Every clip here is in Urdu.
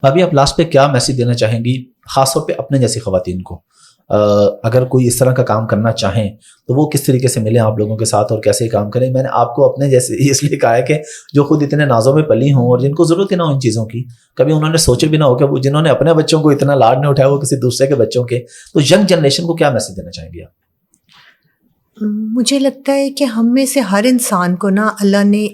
ابھی آپ لاسٹ پہ کیا میسج دینا چاہیں گی خاص طور پہ اپنے جیسی خواتین کو؟ اگر کوئی اس طرح کا کام کرنا چاہیں تو وہ کس طریقے سے ملیں آپ لوگوں کے ساتھ اور کیسے کام کریں؟ میں نے آپ کو اپنے جیسے اس لیے کہا ہے کہ جو خود اتنے نازوں میں پلی ہوں اور جن کو ضرورت ہی نہ ہو ان چیزوں کی، کبھی انہوں نے سوچے بھی نہ ہو کہ جنہوں نے اپنے بچوں کو اتنا لاڈ نہیں اٹھایا وہ کسی دوسرے کے بچوں کے، تو ینگ جنریشن کو کیا میسج دینا چاہیں گے آپ؟ مجھے لگتا ہے کہ ہم میں سے ہر انسان کو نا اللہ نے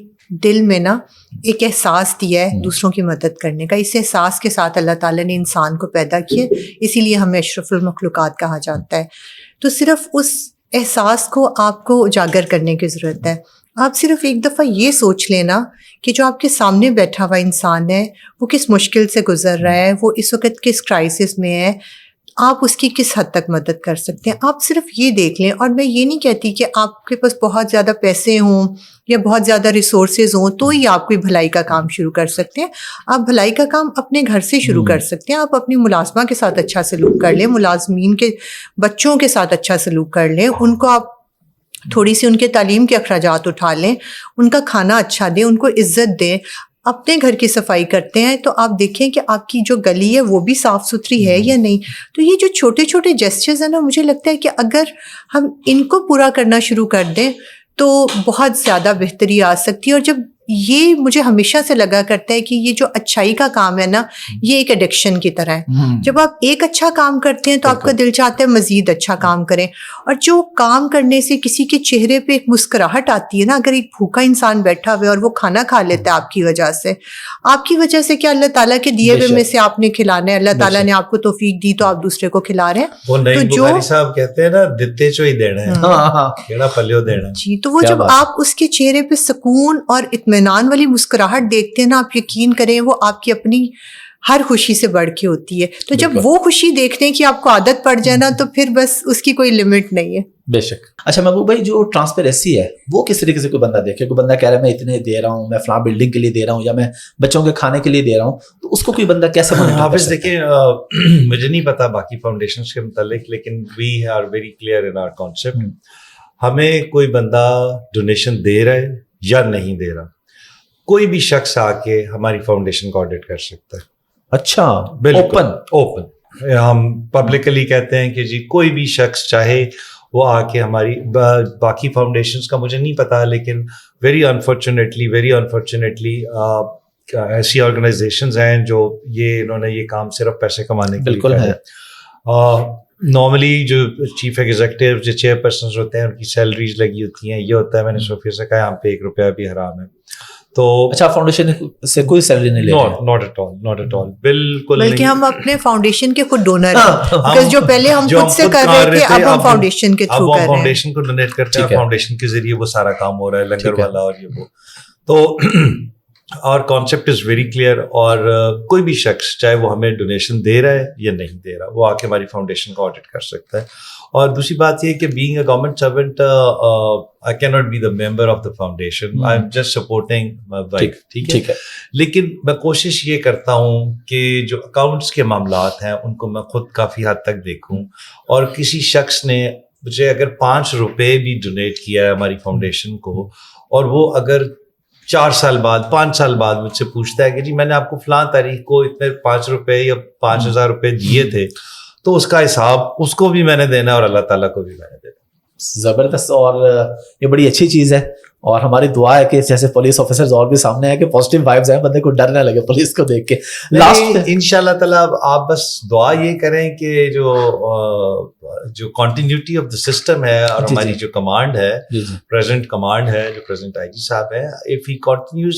دل میں نا ایک احساس دیا ہے دوسروں کی مدد کرنے کا. اس احساس کے ساتھ اللہ تعالیٰ نے انسان کو پیدا کیا، اسی لیے ہمیں اشرف المخلوقات کہا جاتا ہے. تو صرف اس احساس کو آپ کو اجاگر کرنے کی ضرورت ہے. آپ صرف ایک دفعہ یہ سوچ لینا کہ جو آپ کے سامنے بیٹھا ہوا انسان ہے وہ کس مشکل سے گزر رہا ہے، وہ اس وقت کس کرائسس میں ہے، آپ اس کی کس حد تک مدد کر سکتے ہیں. آپ صرف یہ دیکھ لیں. اور میں یہ نہیں کہتی کہ آپ کے پاس بہت زیادہ پیسے ہوں یا بہت زیادہ ریسورسز ہوں تو ہی آپ کوئی بھلائی کا کام شروع کر سکتے ہیں. آپ بھلائی کا کام اپنے گھر سے شروع کر سکتے ہیں. آپ اپنی ملازمہ کے ساتھ اچھا سلوک کر لیں، ملازمین کے بچوں کے ساتھ اچھا سلوک کر لیں، ان کو آپ تھوڑی سی ان کے تعلیم کے اخراجات اٹھا لیں، ان کا کھانا اچھا دیں، ان کو عزت دیں. اپنے گھر کی صفائی کرتے ہیں تو آپ دیکھیں کہ آپ کی جو گلی ہے وہ بھی صاف ستھری ہے یا نہیں. تو یہ جو چھوٹے چھوٹے جسچرز ہیں نا، مجھے لگتا ہے کہ اگر ہم ان کو پورا کرنا شروع کر دیں تو بہت زیادہ بہتری آ سکتی ہے. اور جب یہ مجھے ہمیشہ سے لگا کرتا ہے کہ یہ جو اچھائی کا کام ہے نا، یہ ایک ایڈکشن کی طرح ہے. جب آپ ایک اچھا کام کرتے ہیں تو آپ کا دل چاہتا ہے مزید اچھا کام کریں. اور جو کام کرنے سے کسی کے چہرے پہ ایک مسکراہٹ آتی ہے نا، اگر ایک بھوکا انسان بیٹھا ہوا ہے اور وہ کھانا کھا لیتا ہے آپ کی وجہ سے کیا اللہ تعالیٰ کے دیے ہوئے میں سے آپ نے کھلانا ہے، اللہ تعالیٰ نے آپ کو توفیق دی تو آپ دوسرے کو کھلا رہے ہیں. وہ نئی بخاری صاحب کہتے ہیں نا، دتے چو ہی دینا ہے، کیڑا پلیو دینا. جی، تو وہ جب آپ اس کے چہرے پہ سکون اور اطمینان والی مسکراہٹ دیکھتے ہیں نا، آپ یقین کریں وہ آپ کی اپنی ہر خوشی سے بڑھ کے ہوتی ہے. تو جب وہ خوشی دیکھتے ہیں کہ آپ کو عادت پڑ جائے نا، تو پھر بس اس کی کوئی لمٹ نہیں ہے. بے شک. اچھا محبوب بھائی، جو ٹرانسپیرنسی ہے وہ کس طریقے سے کوئی بندہ دیکھے؟ کوئی بندہ کہہ رہا ہے میں اتنے دے رہا ہوں، میں فلاں بلڈنگ کے لیے دے رہا ہوں یا میں بچوں کے کھانے کے لیے دے رہا ہوں، تو اس کو کوئی بندہ کیسے حافظ دیکھیں، مجھے نہیں پتا باقی فاؤنڈیشنز کے متعلق، لیکن we are very clear in our concept. ہمیں کوئی بندہ ڈونیشن دے رہا ہے یا نہیں دے رہا، کوئی بھی شخص آ کے ہماری فاؤنڈیشن کو آڈٹ کر سکتا ہے. اچھا، بالکل اوپن. ہم پبلکلی کہتے ہیں کہ جی کوئی بھی شخص چاہے وہ آ کے ہماری، باقی فاؤنڈیشنز کا مجھے نہیں پتا، لیکن ویری انفارچونیٹلی ایسی آرگنائزیشنز ہیں جو انہوں نے یہ کام صرف پیسے کمانے کے لیے کیا ہے. نارملی جو چیف ایگزیکٹو جو چیئر پرسنز ہوتے ہیں ان کی سیلریز لگی ہوتی ہیں. یہ ہوتا ہے، میں نے صوفیہ سے کہا یہاں پہ 1 روپیہ بھی حرام ہے. تو اچھا، فاؤنڈیشن سے کوئی سیلری نہیں لیتے؟ ناٹ ایٹ آل، بالکل. بلکہ ہم اپنے فاؤنڈیشن کے خود ڈونر ہیں، because جو پہلے ہم خود سے کر رہے تھے اب ہم فاؤنڈیشن کے تھرو کر رہے ہیں. فاؤنڈیشن کو ڈونیٹ کرتے ہیں، فاؤنڈیشن کے ذریعے وہ سارا کام ہو رہا ہے، لنگر والا اور یہ وہ. تو اور کانسیپٹ از ویری کلیئر. اور کوئی بھی شخص چاہے وہ ہمیں ڈونیشن دے رہا ہے یا نہیں دے رہا، وہ آ کے ہماری فاؤنڈیشن کو آڈٹ کر سکتا ہے. اور دوسری بات یہ کہ being a government servant I کی not be the member of the foundation, I am just supporting my wife. ٹھیک ہے، لیکن میں کوشش یہ کرتا ہوں کہ جو اکاؤنٹس کے معاملات ہیں ان کو میں خود کافی حد تک دیکھوں. اور کسی شخص نے مجھے اگر 5 روپے بھی ڈونیٹ کیا ہے ہماری فاؤنڈیشن کو، اور وہ اگر 4 سال بعد 5 سال بعد مجھ سے پوچھتا ہے کہ جی میں نے آپ کو فلاں تاریخ کو اتنے 5 روپے یا 5,000 روپے دیے تھے، تو اس کا حساب اس کو بھی میں نے دینا ہے اور اللہ تعالیٰ کو بھی میں نے دینا. زبردست. اور یہ بڑی اچھی چیز ہے، اور ہماری دعا ہے کہ جیسے پولیس آفیسرز اور بھی سامنے آئے کہ پازیٹیو وائبز ہیں، بندے کو ڈر نہ لگے پولیس کو دیکھ کے. لاسٹ ان شاء اللہ تعالیٰ آپ بس دعا یہ کریں کہ جو کنٹینیوٹی آف دا سسٹم ہے اور ہماری جو کمانڈ ہے، پریزنٹ کمانڈ ہے، جو پریزنٹ آئی جی صاحب ہیں، اف ہی کنٹینیوز،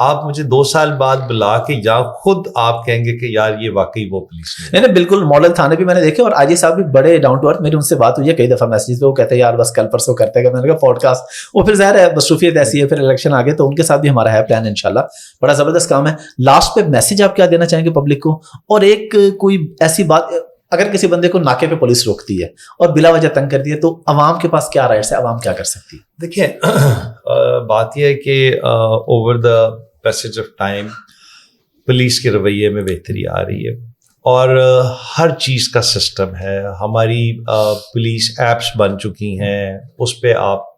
آپ مجھے 2 سال بعد بلا کے یا خود آپ کہیں گے کہ یار یہ واقعی وہ پولیس نہیں بالکل. ماڈل تھانے بھی میں نے دیکھے، اور آئی جی صاحب بھی بڑے ڈاؤن ٹو ارتھ. میری ان سے بات ہوئی ہے کئی دفعہ میسیج پہ، وہ کہتے ہیں یار بس کل پرسوں کرتے ہیں. میں نے کہا پوڈ کاسٹ، وہ پھر ظاہر ہے مصروفیت ایسی ہے، پھر الیکشن آگے، تو ان کے ساتھ بھی ہمارا ہے پلان انشاءاللہ. بڑا زبردست کام ہے. لاسٹ پہ میسج آپ کیا دینا چاہیں گے پبلک کو؟ اور ایک کوئی ایسی بات، اگر کسی بندے کو ناکے پہ پولیس روکتی ہے اور بلا وجہ تنگ کرتی ہے، تو عوام کے پاس کیا رائٹس ہے، عوام کیا کر سکتی ہے؟ دیکھیں، بات یہ ہے کہ over the passage of time police کے رویے میں بہتری آ رہی ہے، اور ہر چیز کا سسٹم ہے. ہماری پولیس ایپس بن چکی ہیں، اس پہ آپ